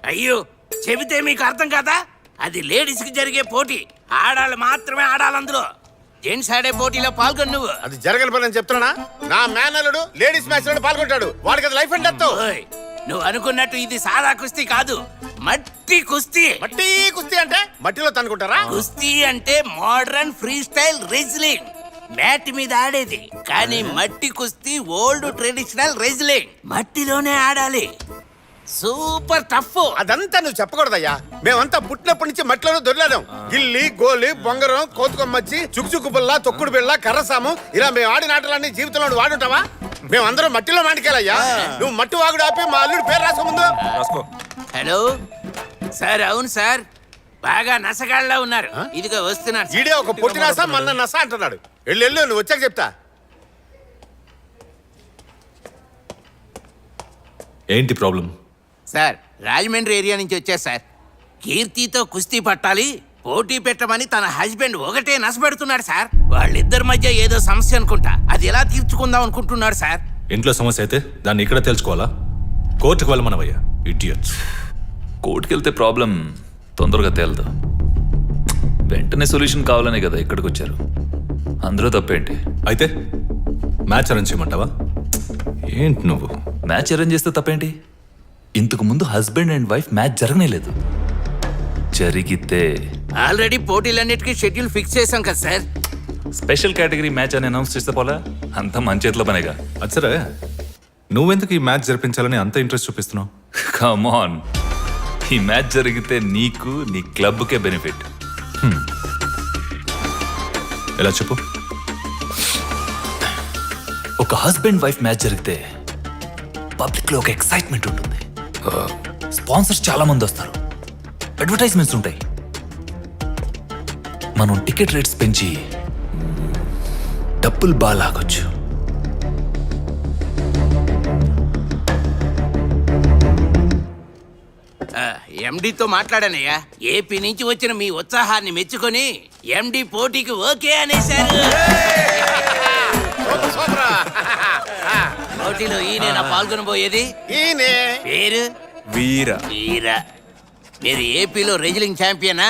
అయ్యో చెబితే మీకు అర్థం కాదా? అది లేడీస్ కి జరిగే పోటీ, ఆడాళ్ళు మాత్రమే ఆడాలి అందులో. జెంట్స్ ఆడే పోటీలో పాల్గొను నువ్వు. అది జరగని పని చెప్తున్నా. నా మేనల్లుడు లేడీస్ మ్యాచ్ లో పాల్గొంటాడు. వాడికి అది లైఫ్ అండ్ డెత్. నువ్వు అనుకున్నట్టు ఇది సాదా కుస్తీ కాదు, మట్టి కుస్తీ. మట్టి కుస్తీ అంటే మట్టిలో తనుకుంటారా? కుస్తీ అంటే modern free style wrestling, mat మీద ఆడేది. కానీ మట్టి కుస్తీ ఓల్డ్ ట్రెడిషనల్ రెజ్లింగ్, మట్టిలోనే ఆడాలి. Super tough. అదంతా నువ్వు చెప్పకూడదయ్యా. మేమంతా పుట్టినప్పటి నుంచి మట్టిలోనే దొరలేదాం. గిల్లి, గోలి, బొంగరం, కోతుకొమ్మచ్చి, చుక్చుక్కు బిళ్ళ, తొక్కుడు బిళ్ళ, కర్రసాము, ఇలా మేము ఆడిన ఆటలన్నీ జీవితంలో వాడుంటావా? మేమందరం మట్టిలో మాటికెళ్ళయ్యా. నువ్వు మట్టి వాగుడు ఆపి మా అల్లుడి పేరు రాసుకో ముందు. రాసుకో. Hello sir. అవును సార్, బాగా నసగాళ్ళ ఉన్నారు. ఇదిగో వస్తున్నారు. ఈడే ఒక పొట్టి నస, మన్న నస అంటున్నాడు. వెళ్ళు, నువ్వు వచ్చాక చెప్తా. ఏంటి ప్రాబ్లం? సార్ రాజమండ్రి ఏరియా నుంచి వచ్చారు సార్. కీర్తితో కుస్తీ పట్టాలి, పోటీ పెట్టమని తన హస్బెండ్ ఒకటే నసపెడుతున్నాడు సార్. వాళ్ళిద్దరి మధ్య ఏదో సమస్య అనుకుంటా, అది ఎలా తీర్చుకుందాం అనుకుంటున్నాడు సార్. ఇంట్లో సమస్య అయితే దాన్ని ఇక్కడ తెలుసుకోవాలా? కోర్టుకు వెళ్ళమనవయ్యా, ఇడియట్స్. కోర్టుకి వెళ్తే ప్రాబ్లం తొందరగా తేలదు. వెంటనే సొల్యూషన్ కావాలనే కదా ఇక్కడికి వచ్చారు. అందులో తప్పేంటి? అయితే మ్యాచ్ అరేంజ్ చేయమంటావా? ఏంటి నువ్వు? మ్యాచ్ అరేంజ్ చేస్తే తప్పేంటి? ఇంతకు ముందు హస్బెండ్ అండ్ వైఫ్ మ్యాచ్ జరగనేలేదు. జరిగితే ఆల్రెడీ పోటీలన్నిటికీ షెడ్యూల్ ఫిక్స్ చేశాం కదా సార్. స్పెషల్ కేటగిరీ మ్యాచ్ అని అనౌన్స్ చేస్తే పోలా? అంతా మన చేతిలో పనేగా. అచ్చరే, నువ్వెందుకు ఈ మ్యాచ్ జరిపించాలని అంత ఇంట్రెస్ట్ చూపిస్తున్నావు? కమ్ ఆన్, ఈ మ్యాచ్ జరిగితే నీకు నీ క్లబ్కే బెనిఫిట్. ఎలా చెప్పు? ఒక హస్బెండ్ వైఫ్ మ్యాచ్ జరిగితే పబ్లిక్ లో ఒక ఎక్సైట్మెంట్ ఉంటుంది. స్పాన్సర్స్ చాలా మంది వస్తారు, అడ్వర్టైజ్మెంట్స్ ఉంటాయి. మనం టికెట్ రేట్స్ పెంచి డబ్బులు బాగా లాగొచ్చు. ఎండితో మాట్లాడానయ్యా. ఏపీ నుంచి వచ్చిన మీ ఉత్సాహాన్ని మెచ్చుకొని ఎండి పోటీకి ఓకే అనేశారు. పోటీలో ఈయన పాల్గొనబోయేది. ఈయనే పేరు వీర. వీర. మీరు ఏపీలో రెజ్లింగ్ ఛాంపియనా?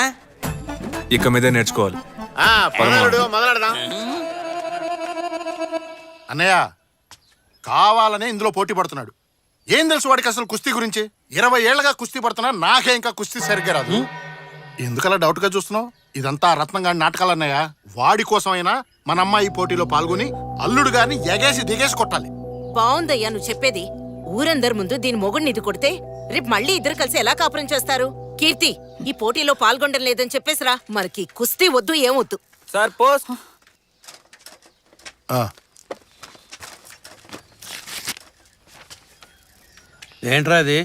ఇక మీదే నేర్చుకోవాలి. మొదలెడదాం. అన్నయ్య కావాలనే ఇందులో పోటీ పడుతున్నాడు. ఏం తెలుసు వాడికి అసలు కుస్తీ గురించి? 20 ఏళ్లగా కుస్తీ పడుతున్నా, నాకే ఇంకా కుస్తీ సరిగ్గా రాదు. ఎందుకలా డౌట్ గా చూస్తున్నావు? ఇదంతా రత్నంగాడి నాటకాలు అన్నయ్య. వాడి కోసమైనా మన అమ్మాయి పోటీలో పాల్గొని అల్లుడు గారిని ఎగేసి దిగేసి కొట్టాలి. బావుందయ్యా నువ్వు చెప్పేది. ఊరందరి ముందు దీని మొగుడిని ఇది కొడితే రేపు మళ్ళీ ఇద్దరు కలిసి ఎలా కాపురం చేస్తారు? కీర్తి, ఈ పోటీలో పాల్గొనడం లేదని చెప్పేసిరా. మనకి కుస్తీ వద్దు, ఏమొద్దు. సార్ పోస్. ఏంట్రా అది?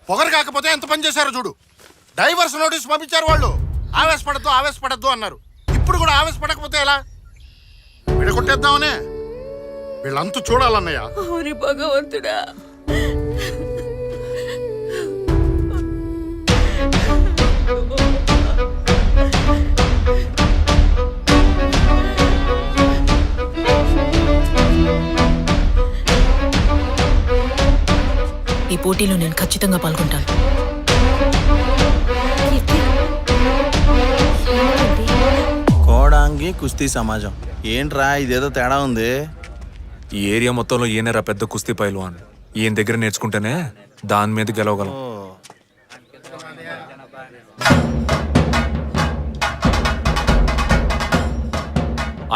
పొగరు కాకపోతే ఎంత పని చేశారో చూడు. డైవర్స్ నోటీస్ పంపించారు వాళ్ళు. ఆవేశపడద్దు అన్నారు. ఇప్పుడు కూడా ఆవేశపడకపోతే ఎలా? విడగొట్టేద్దామనే. వీళ్ళంతా చూడాలన్నయ్య. అవుని భగవంతుడా. ఈ పోటీలో నేను ఖచ్చితంగా పాల్గొంటాను. కోడాంగి కుస్తీ సమాజం. ఏంట్రా ఇదేదో తేడా ఉంది? ఈ ఏరియా మొత్తంలో ఈయనరా పెద్ద కుస్తీ పైల్వాన్. ఈయన దగ్గర నేర్చుకుంటేనే దాని మీద గెలవగలం.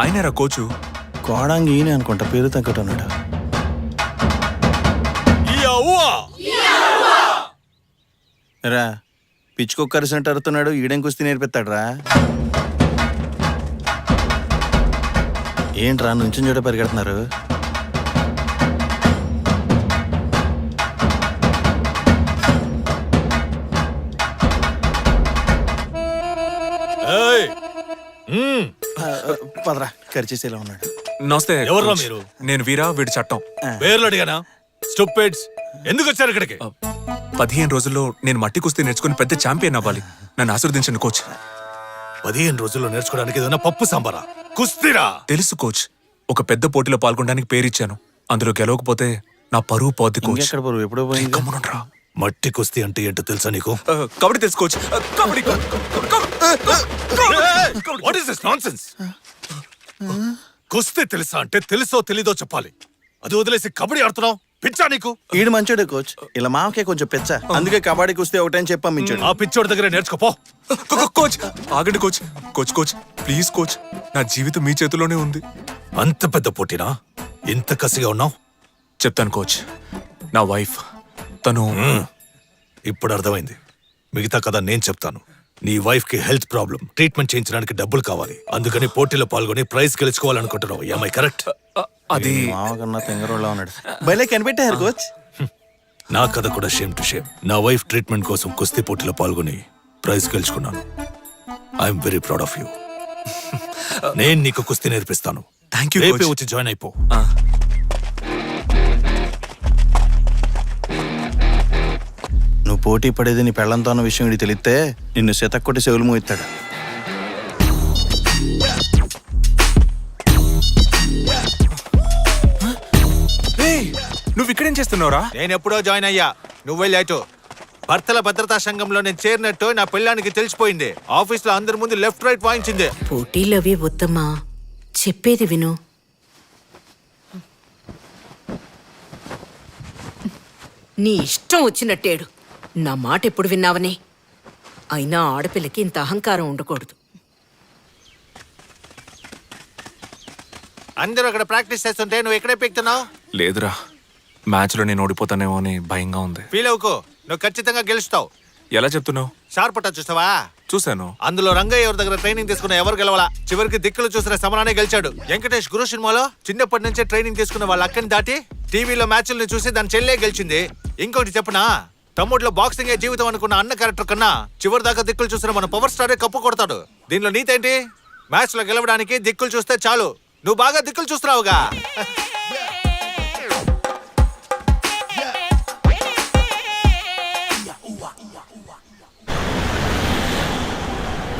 ఆయనరా కోచు. కోడాంగి ఈయన అనుకుంటా, పేరు తగ్గట్టున్నాడు. రా పిచ్చుకొక్కరిసినట్టు అరుతున్నాడు. ఈడేం కుస్తీ నేర్పిస్తాడు రా. ఏంట్రా నుంచుని చోట పరిగెడుతున్నారు? పదరా, ఖర్చేసేలా ఉన్నాడు. నమస్తే. ఎవర్రా మీరు? నేను వీరా, వీడి చట్టం. పేర్లు అడిగానా? స్టూపిడ్స్, ఎందుకు వచ్చారు ఇక్కడికి? 15 రోజుల్లో నేను మట్టి కుస్తీ నేర్చుకుని పెద్ద ఛాంపియన్ అవ్వాలి. నన్ను ఆశీర్వదించండి కోచ్. 15 రోజుల్లో నేర్చుకోవడానికి ఏదైనా పప్పు సాంబారా? కుస్తీరా? తెలుసు కోచ్. ఒక పెద్ద పోటీలో పాల్గొనడానికి పేరిచ్చాను. అందులో గెలవకపోతే నా పరువు పోద్ది కోచ్. ఎక్కడ పరువు? ఎప్పుడో పోయింది. గమ్మునుండ్రా. మట్టి కుస్తీ అంటే ఏంటో తెలుసా నీకు? కబడ్డీ తెలుసు coach. Kabaddi. What is this nonsense? కుస్తీ తెలుసా అంటే తెలుసో తెలీదో చెప్పాలి. అది వదిలేసి కబడ్డీ ఆడుతున్నావు. పిచ్చా నీకు? ఈడు మంచోడే కోచ్, ఇలా మామకే కొంచెం పెచ్చ, అందుకే కబడ్డీ కుస్తీ ఒకటని చెప్పి పంపించాడు. ఆ పిచ్చోడి దగ్గర నేర్చుకోపో. కోచ్ ఆగండి coach. Coach coach please coach, నా జీవితం మీ చేతిలోనే ఉంది. అంత పెద్ద పోటీనా? ఇంత కసిగా ఉన్నావు? చెప్తాను కోచ్. నా వైఫ్ తను ఇప్పుడు అర్థమైంది. మిగతా కథ నేను చెప్తాను. నీ వైఫ్ కి హెల్త్ ప్రాబ్లం, ట్రీట్మెంట్ చేయించడానికి డబ్బులు కావాలి. అందుకని పోటీలో పాల్గొని ప్రైజ్ గెలుచుకోవాలనుకుంటున్నావు. ఏమై కరెక్ట్? అది మామ కన్నా తెంగరోళ్ళ ఉన్నాడు. భలే కనిపెట్టారు కోచ్. నా కథ కూడా షేమ్ టు షేమ్. నా వైఫ్ ట్రీట్మెంట్ కోసం కుస్తీ పోటీలో పాల్గొని ప్రైజ్ గెలుచుకున్నాను. I'm very proud of you. నేను నీకు కుస్తీ నేర్పిస్తాను. థ్యాంక్ యూ రేపే కోచ్. వచ్చి జాయిన్ అయిపో. నువ్వు పోటీ పడేది నీ పెళ్ళంతో అన్న విషయం ఇది తెలిస్తే నిన్ను శతక్కొట్టి చెవులు మోయిస్తాడు. నువ్వు ఇక్కడేం చేస్తున్నావురా? నేను ఎప్పుడో జాయిన్ అయ్యా, నువ్వు వెళ్ళాటు. భర్తల భద్రతా సంఘంలో నేను చేరినట్టు నా పెళ్ళానికి తెలిసిపోయింది. ఆఫీస్లో అందరి ముందు లెఫ్ట్ రైట్ వాయించింది. పోటీలవి వద్దమ్మా, చెప్పేది విను. నీ ఇష్టం వచ్చినట్టేడు. నా మాట ఎప్పుడు విన్నావని. అయినా ఆడపిల్లకి ఇంత అహంకారం ఉండకూడదు. అందరూ అక్కడ ప్రాక్టీస్ చేస్తుంటే నువ్వు ఎక్కడే పెక్తున్నావు? లేదురా, మ్యాచ్లో నేను ఓడిపోతానేమో అని భయంగా ఉంది. ఫీల్ అవుకో, నువ్వు ఖచ్చితంగా గెలుస్తావు. ఎలా చెప్తున్నావు? షార్పట చూస్తావా? చూశాను. అందులో రంగయ్య ఎవరి దగ్గర ట్రైనింగ్ తీసుకున్న ఎవరు గెలవాలా? చివరికి దిక్కులు చూసిన సమరానే గెలిచాడు. వెంకటేష్ గురు సినిమాలో చిన్నప్పటి నుంచే ట్రైనింగ్ తీసుకున్న వాళ్ళ అక్కని దాటి టీవీలో మ్యాచ్లను చూసి దాని చెల్లె గెలిచింది. ఇంకోటి చెప్పనా, తమ్ముడులో బాక్సింగే జీవితం అనుకున్న అన్న క్యారెక్టర్ కన్నా చివరి దాకా దిక్కులు చూసిన మన పవర్ స్టారే కప్పు కొడతాడు. దీనిలో నీతేంటి? మ్యాచ్ లో గెలవడానికి దిక్కులు చూస్తే చాలు. నువ్వు బాగా దిక్కులు చూస్తున్నావుగా.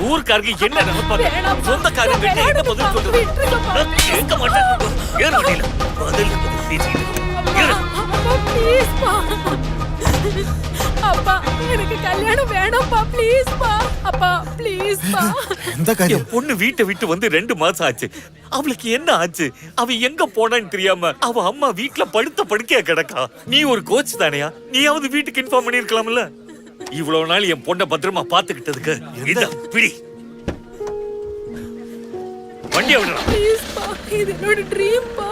ஊருக்காரங்க என்ன நினைப்பாங்க? சொந்தக்காரங்க கிட்ட என்ன பதில் சொல்றது? நான் கேட்க மாட்டேன். ஏன் வண்டியில பதில் பேசிட்டு அப்பா எனக்கு கல்யாணம் வேணும்பா, ப்ளீஸ் பா. அப்பா ப்ளீஸ் பா. என் பொண்ணு வீட்டை விட்டு வந்து 2 மாசம் ஆச்சு. அவளுக்கு என்ன ஆச்சு? அவ எங்க போனான்னு தெரியாம அவ அம்மா வீட்டுல படுத்த படுக்கையா கிடக்கா. நீ ஒரு கோச் தானையா? நீயாவது வீட்டுக்கு இன்ஃபார்ம் பண்ணிருக்கலாம்ல. இவ்வளவு நாள் என் பொண்ணை பத்திரமா பாத்துக்கிட்டதுக்கு இந்த பிடி வண்டியை விடலாம். ப்ளீஸ் பா, இது என்னோட డ్రీమ్ பா.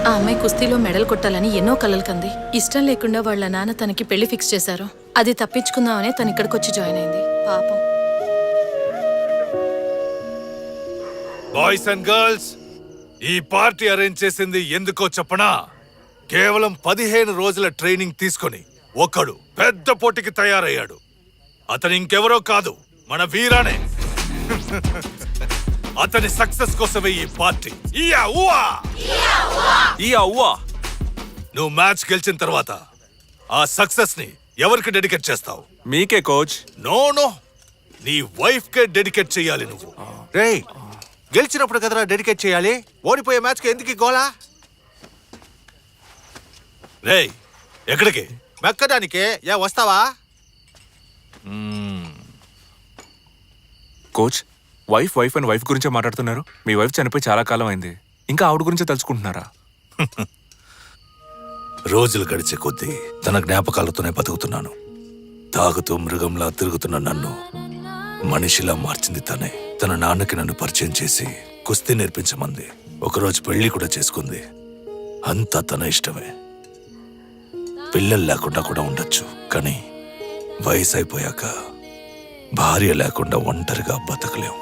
ఆ అమ్మాయి కుస్తీలో మెడల్ కొట్టాలని ఎన్నో కలలు కంది. ఇష్టం లేకుండా వాళ్ళ నాన్న తనకి పెళ్లి ఫిక్స్ చేశారు. అది తప్పించుకుందామనే తను ఇక్కడికి వచ్చి జాయిన్ అయింది. పాపం. బాయ్స్ అండ్ గర్ల్స్, ఈ పార్టీ అరేంజ్ చేసింది ఎందుకో చెప్పనా? కేవలం 15 రోజుల ట్రైనింగ్ తీసుకొని ఒకడు పెద్ద పోటీకి తయారయ్యాడు. అతను ఇంకెవరో కాదు, మన వీరానే. అతని సక్సెస్ కోసమే ఈ పార్టీ. నువ్వు మ్యాచ్ గెలిచిన తర్వాత ఆ సక్సెస్ ని ఎవరికి డెడికేట్ చేస్తావు? మీకే కోచ్. నో, నీ వైఫ్ కే డెడికేట్ చేయాలి నువ్వు. రేయ్, గెలిచినప్పుడు కదరా డెడికేట్ చేయాలి. ఓడిపోయే మ్యాచ్ కి ఎందుకు గోలా? రేయ్, ఎక్కడికి? మెక్కడానికే. వస్తావా? కోచ్, వైఫ్ అండ్ వైఫ్ గురించే మాట్లాడుతున్నారు. మీ వైఫ్ చనిపోయి చాలా కాలం అయింది, ఇంకా ఆవిడ గురించే తలుచుకుంటున్నారా? రోజులు గడిచే కొద్దీ తన జ్ఞాపకాలతోనే బతుకుతున్నాను. తాగుతూ మృగంలా తిరుగుతున్న నన్ను మనిషిలా మార్చింది తనే. తన నాన్నకి నన్ను పరిచయం చేసి కుస్తీ నేర్పించమంది. ఒకరోజు పెళ్లి కూడా చేసుకుంది. అంతా తన ఇష్టమే. పిల్లలు లేకుండా కూడా ఉండొచ్చు, కానీ వయసు అయిపోయాక భార్య లేకుండా ఒంటరిగా బతకలేం.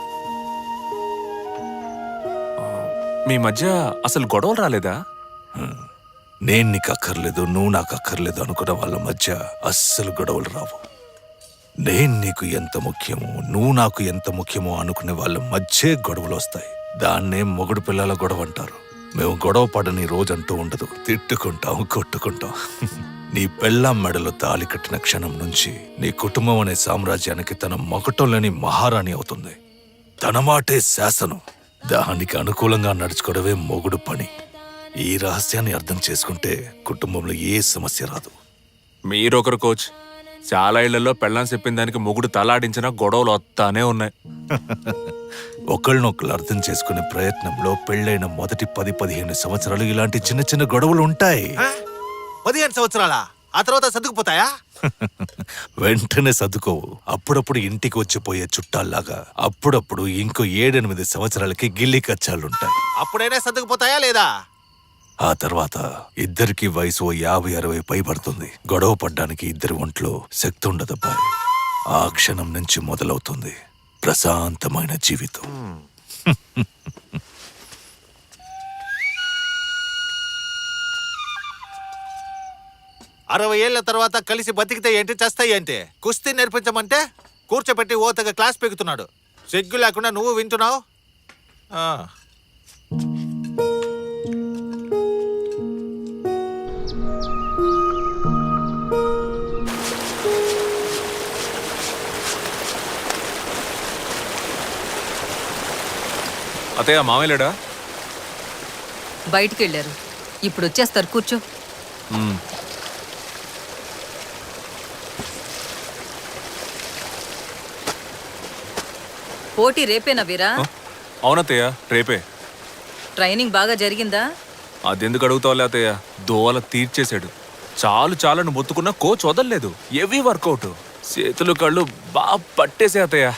మీ మధ్య అసలు గొడవలు రాలేదా? నేను నీకు అక్కర్లేదు, నువ్వు నాకు అక్కర్లేదు అనుకున్న వాళ్ళ మధ్య అస్సలు గొడవలు రావు. నేను నీకు ఎంత ముఖ్యమో, నువ్వు నాకు ఎంత ముఖ్యమో అనుకునే వాళ్ళ మధ్య గొడవలు వస్తాయి. దాన్నే మొగుడు పిల్లల గొడవ అంటారు. మేము గొడవ పడని రోజంటూ ఉండదు. తిట్టుకుంటాం, కొట్టుకుంటాం. నీ పెళ్ళాం మెడలో తాళి కట్టిన క్షణం నుంచి నీ కుటుంబం అనే సామ్రాజ్యానికి తన మగటంలోని మహారాణి అవుతుంది. తన మాటే శాసనం. దానికి అనుకూలంగా నడుచుకోవడమే మొగుడు పని. ఈ రహస్యాన్ని అర్థం చేసుకుంటే కుటుంబంలో ఏ సమస్య రాదు. మీరొకరు కోచ్. చాలా ఇళ్లలో పెళ్ళాం చెప్పిన దానికి మొగుడు తలాడించినా గొడవలు వస్తానే ఉన్నాయి. ఒకళ్ళనొకళ్ళు అర్థం చేసుకునే ప్రయత్నంలో పెళ్ళైన మొదటి 10-15 సంవత్సరాలు ఇలాంటి చిన్న చిన్న గొడవలు ఉంటాయి. 15 సంవత్సరాలా? ఆ తర్వాత సర్దుకుపోతాయా? వెంటనే సర్దుకోవు. అప్పుడప్పుడు ఇంటికి వచ్చిపోయే చుట్టాల్లాగా అప్పుడప్పుడు ఇంకో 7-8 సంవత్సరాలకి గిల్లి కచ్చాలుంటాయి. అప్పుడైనా సర్దుకుపోతాయా లేదా? ఆ తర్వాత ఇద్దరికి వయసు 50-60 పైబడుతుంది. గొడవ పడ్డానికి ఇద్దరి ఒంట్లో శక్తి ఉండదబ్బాయి. ఆ క్షణం నుంచి మొదలవుతుంది ప్రశాంతమైన జీవితం. అరవై ఏళ్ల తర్వాత కలిసి బతికితే ఏంటి, చస్తాయి ఏంటి? కుస్తీ నేర్పించమంటే కూర్చోబెట్టి ఓతగా క్లాస్ పెగుతున్నాడు. సిగ్గు లేకుండా నువ్వు వింటున్నావు. అతయ్య మామయ్యలేడా? బయటికి వెళ్ళారు, ఇప్పుడు వచ్చేస్తారు. కూర్చో. పోటీ రేపేనా వీరా? అవునత్తయ్య, రేపే. ట్రైనింగ్ బాగా జరిగిందా? అదెందుకు అడుగుతావులే అత్తయ్య, దోవల తీర్చేశాడు. చాలు చాలని మొత్తుకున్న కోచ్ వదలలేదు. హెవీ వర్కౌట్, చేతులు కళ్ళు బాగా పట్టేసే అత్తయ్య.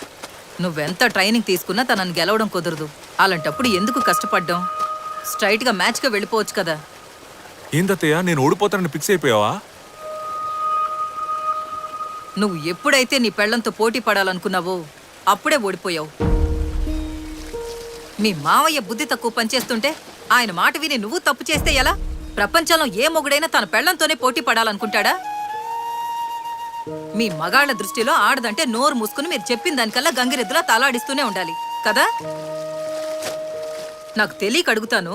నువ్వెంత ట్రైనింగ్ తీసుకున్నా తనని గెలవడం కుదరదు. అలాంటప్పుడు ఎందుకు కష్టపడ్డాం? స్ట్రైట్ గా మ్యాచ్ గా వెళ్ళిపోవచ్చు కదా. ఏందత్తయ్య, నేను ఓడిపోతానని ఫిక్స్ అయిపోయావా? నువ్వు ఎప్పుడైతే నీ పెళ్లంతో పోటీ పడాలనుకున్నావో అప్పుడే ఓడిపోయావు. మీ మావయ్య బుద్ధి తక్కువ పనిచేస్తుంటే ఆయన మాట విని నువ్వు తప్పు చేస్తే ఎలా? ప్రపంచంలో ఏ మొగుడైనా తన పెళ్లంతోనే పోటీ పడాలనుకుంటాడా? మీ మగాళ్ల దృష్టిలో ఆడదంటే నోరు మూసుకుని మీరు చెప్పిన దానికల్లా గంగిరెద్దులా తలాడిస్తూనే ఉండాలి కదా. నాకు తెలియక అడుగుతాను,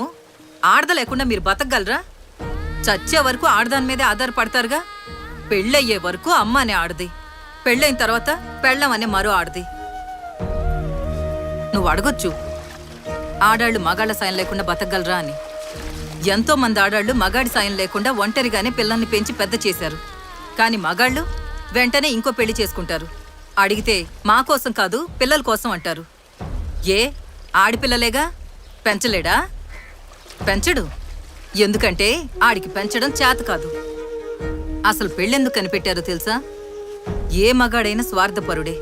ఆడద లేకుండా మీరు బతకగలరా? చచ్చే వరకు ఆడదాని మీదే ఆధారపడతారుగా. పెళ్ళయ్యే వరకు అమ్మ అనే ఆడది, పెళ్ళైన తర్వాత పెళ్ళం అనే మరో ఆడది. నువ్వు అడగొచ్చు, ఆడాళ్ళు మగాళ్ళ సాయం లేకుండా బతకగలరా అని. ఎంతో మంది ఆడాళ్ళు మగాడి సాయం లేకుండా ఒంటరిగానే పిల్లల్ని పెంచి పెద్ద చేశారు. కానీ మగాళ్ళు వెంటనే ఇంకో పెళ్లి చేసుకుంటారు. అడిగితే మా కోసం కాదు పిల్లల కోసం అంటారు. ఏ ఆడిపిల్లలేగా, పెంచలేడా? పెంచడు. ఎందుకంటే ఆడికి పెంచడం చేత కాదు. అసలు పెళ్ళెందుకు కనిపెట్టారో తెలుసా? ఏ మగాడైనా స్వార్థపరుడే.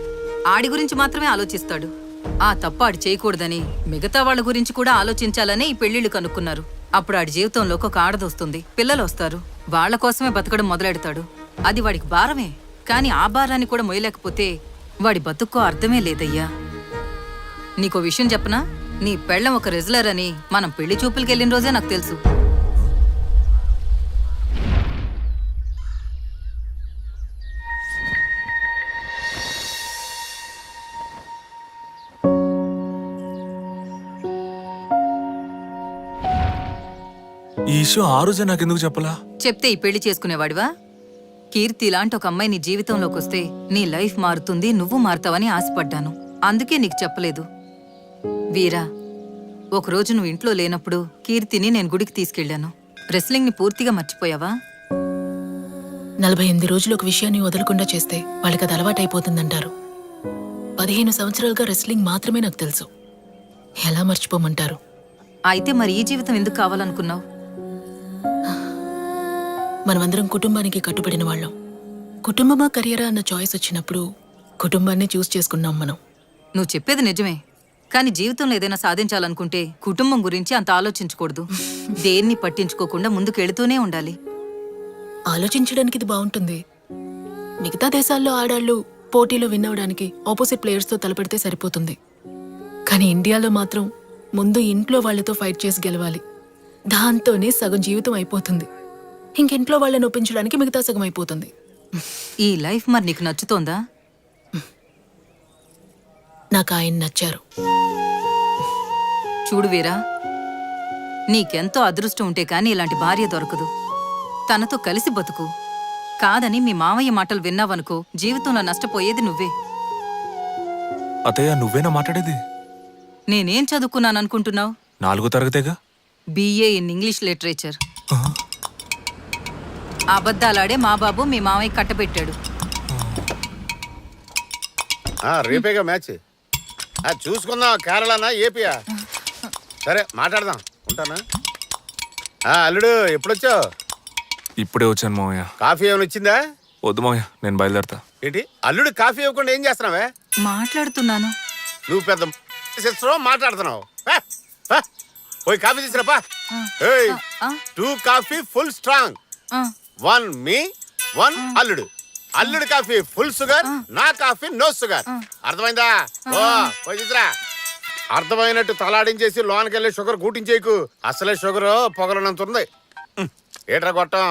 ఆడి గురించి మాత్రమే ఆలోచిస్తాడు. ఆ తప్పు ఆడి చేయకూడదని మిగతా వాళ్ళ గురించి కూడా ఆలోచించాలనే ఈ పెళ్లిళ్ళు కనుక్కున్నారు. అప్పుడు ఆడి జీవితంలోకి ఒక ఆడదొస్తుంది, పిల్లలు వస్తారు. వాళ్ల కోసమే బతకడం మొదలెడతాడు. అది వాడికి భారమే. కానీ ఆ భారాన్ని కూడా మొయ్యలేకపోతే వాడి బతుక్కో అర్థమే లేదయ్యా. నీకో విషయం చెప్పనా? నీ పెళ్ళం ఒక రెజ్లర్ అని మనం పెళ్లి చూపులకి వెళ్ళిన రోజే నాకు తెలుసు. ఈ విషయం ఆ రోజే నాకెందుకు చెప్పలా? చెప్తే ఈ పెళ్లి చేసుకునేవాడివా? కీర్తి లాంటి ఒక అమ్మాయి నీ జీవితంలోకి వస్తే నీ లైఫ్ మారుతుంది, నువ్వు మారుతావని ఆశపడ్డాను. అందుకే నీకు చెప్పలేదు. వీరా, ఒకరోజు నువ్వు ఇంట్లో లేనప్పుడు కీర్తిని నేను గుడికి తీసుకెళ్లాను. రెస్లింగ్ ని పూర్తిగా మర్చిపోయావా? 48 రోజులు ఒక విషయాన్ని వదలకుండా చేస్తే వాళ్ళకి అది అలవాటైపోతుందంటారు. 15 సంవత్సరాలుగా రెస్లింగ్ మాత్రమే నాకు తెలుసు. ఎలా మర్చిపోమంటారు? అయితే మరి ఈ జీవితం ఎందుకు కావాలనుకున్నావు? మనమందరం కుటుంబానికి కట్టుబడిన వాళ్ళం. కుటుంబమా కెరియరా అన్న చాయిస్ వచ్చినప్పుడు కుటుంబాన్ని చూస్ చేసుకున్నాం మనం. నువ్వు చెప్పేది నిజమే. కానీ జీవితంలో ఏదైనా సాధించాలనుకుంటే కుటుంబం గురించి అంత ఆలోచించకూడదు. దేన్ని పట్టించుకోకుండా ముందుకెళ్తూనే ఉండాలి. ఆలోచించడానికి ఇది బాగుంటుంది. మిగతా దేశాల్లో ఆడాళ్ళు పోటీలో విన్ అవడానికి ఆపోజిట్ ప్లేయర్స్తో తలపెడితే సరిపోతుంది. కానీ ఇండియాలో మాత్రం ముందు ఇంట్లో వాళ్లతో ఫైట్ చేసి గెలవాలి. దాంతోనే సగం జీవితం అయిపోతుంది. ఇంకింట్లో వాళ్ళని ఒప్పించడానికి మిగతా సగం అయిపోతుంది. ఈ లైఫ్ మరి నీకు నచ్చుతోందా? నాకు ఆయన నచ్చారు. చూడు వీరా, నీకెంతో అదృష్టం ఉంటే కానీ ఇలాంటి భార్య దొరకదు. తనతో కలిసి బతుకు. కాదని మీ మామయ్య మాటలు విన్నావనుకో, జీవితంలో నష్టపోయేది నువ్వే. అతయ్య, నువ్వేనా మాట్లాడేది? నేనేం చదువుకున్నాననుకుంటున్నావు? 4వ తరగతేగా. BA in English literature. అబద్ధాలాడే మా బాబు మీ మామయ్య కట్టబెట్టాడు. రేపేగా మ్యాచ్. చూసుకుందాం, కేరళనా ఏపీయా? సరే మాట్లాడదాం, ఉంటానా? అల్లుడు ఎప్పుడొచ్చావు? ఇప్పుడే వచ్చాను మావయ్య. కాఫీ ఏమైనా వచ్చిందా? వద్దు మావయ్య, నేను బయలుదేరతా. ఏంటి అల్లుడు కాఫీ ఇవ్వకుండా ఏం చేస్తున్నావే? మాట్లాడుతున్నాను. నువ్వు పెద్ద సిస్టరో మాట్లాడుతున్నావు. పోయి కాఫీ తీసుకురాపా. ఆ, 2 కాఫీ ఫుల్ స్ట్రాంగ్, ఆ, 1 మీ 1 అల్లుడు. అల్లుడు కాఫీ ఫుల్ షుగర్, నా కాఫీ నో షుగర్. అర్థమైందా? పోయి తీసురా. అర్థమైనట్టు తలాడించేసి లోనకెళ్ళి షుగర్ కూటించేకు. అసలే షుగర్ పొగలనంత ఉంది. ఏట్రా గొట్టం?